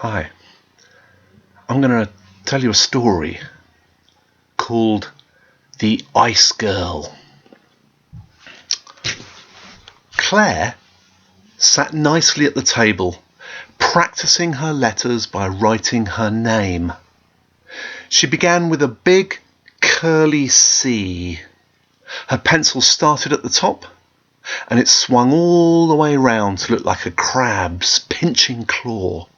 Hi, I'm going to tell you a story called The Ice Girl. Claire sat nicely at the table, practicing her letters by writing her name. She began with a big curly C. Her pencil started at the top and it swung all the way round to look like a crab's pinching claw.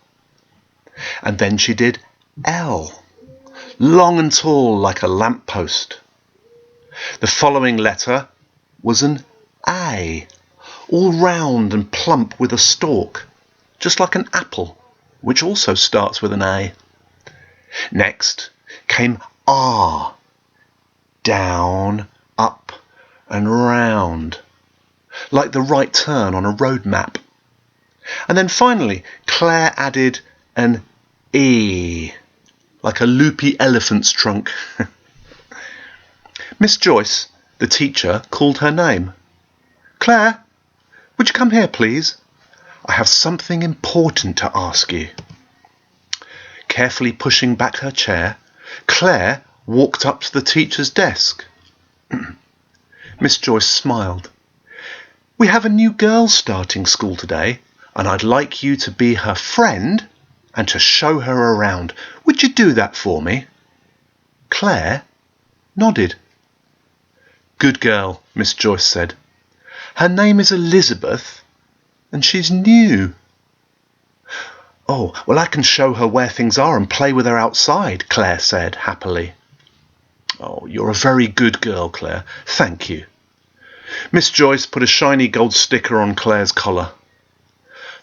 And then she did L, long and tall like a lamppost. The following letter was an A, all round and plump with a stalk, just like an apple, which also starts with an A. Next came R, down, up and round, like the right turn on a road map. And then finally Claire added an E, like a loopy elephant's trunk. Miss Joyce, the teacher, called her name. "Claire, would you come here, please? I have something important to ask you." Carefully pushing back her chair, Claire walked up to the teacher's desk. Miss Joyce smiled. "We have a new girl starting school today, and I'd like you to be her friend and to show her around. Would you do that for me?" Claire nodded. "Good girl," Miss Joyce said. "Her name is Elizabeth, and she's new." "Oh, well, I can show her where things are and play with her outside," Claire said happily. "Oh, you're a very good girl, Claire. Thank you." Miss Joyce put a shiny gold sticker on Claire's collar.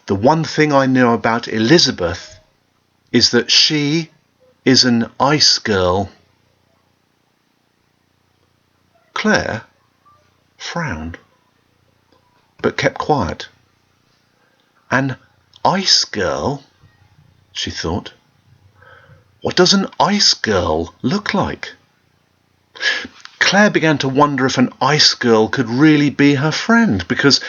"The one thing I know about Elizabeth is that she is an ice girl." Claire frowned, but kept quiet. An ice girl, she thought. What does an ice girl look like? Claire began to wonder if an ice girl could really be her friend, because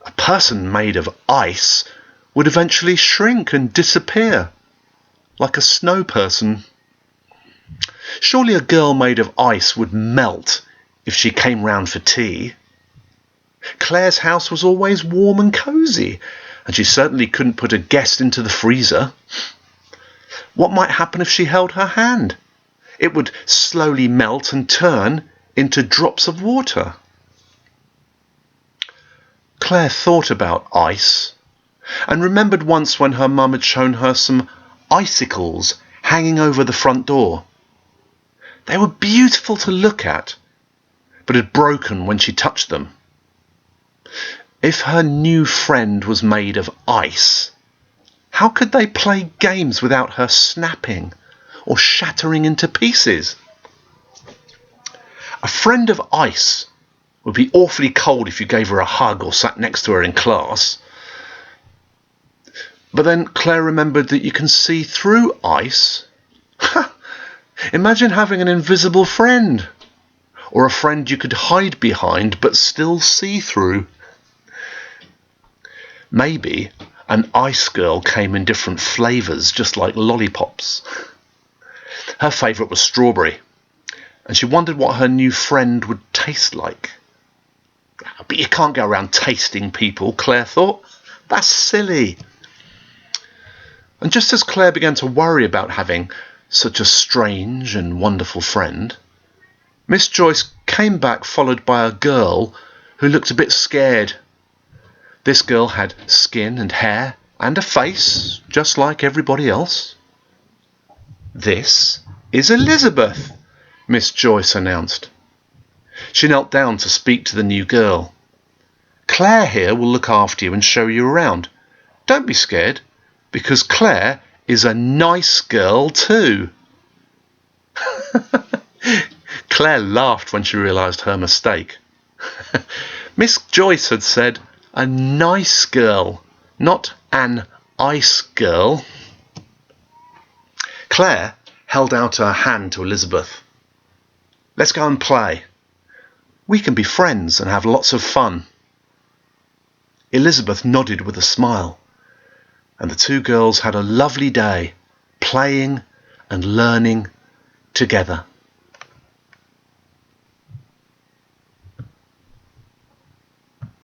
a person made of ice would eventually shrink and disappear, like a snow person. Surely a girl made of ice would melt if she came round for tea. Claire's house was always warm and cosy, and she certainly couldn't put a guest into the freezer. What might happen if she held her hand? It would slowly melt and turn into drops of water. Claire thought about ice and remembered once when her mum had shown her some icicles hanging over the front door. They were beautiful to look at, but had broken when she touched them. If her new friend was made of ice, how could they play games without her snapping or shattering into pieces? A friend of ice would be awfully cold if you gave her a hug or sat next to her in class. But then Claire remembered that you can see through ice. Imagine having an invisible friend, or a friend you could hide behind but still see through. Maybe an ice girl came in different flavours, just like lollipops. Her favourite was strawberry, and she wondered what her new friend would taste like. But you can't go around tasting people, Claire thought. That's silly. And just as Claire began to worry about having such a strange and wonderful friend, Miss Joyce came back followed by a girl who looked a bit scared. This girl had skin and hair and a face, just like everybody else. "This is Elizabeth," Miss Joyce announced. She knelt down to speak to the new girl. "Claire here will look after you and show you around. Don't be scared, because Claire is a nice girl too." Claire laughed when she realised her mistake. Miss Joyce had said a nice girl, not an ice girl. Claire held out her hand to Elizabeth. "Let's go and play. We can be friends and have lots of fun." Elizabeth nodded with a smile. and the two girls had a lovely day playing and learning together.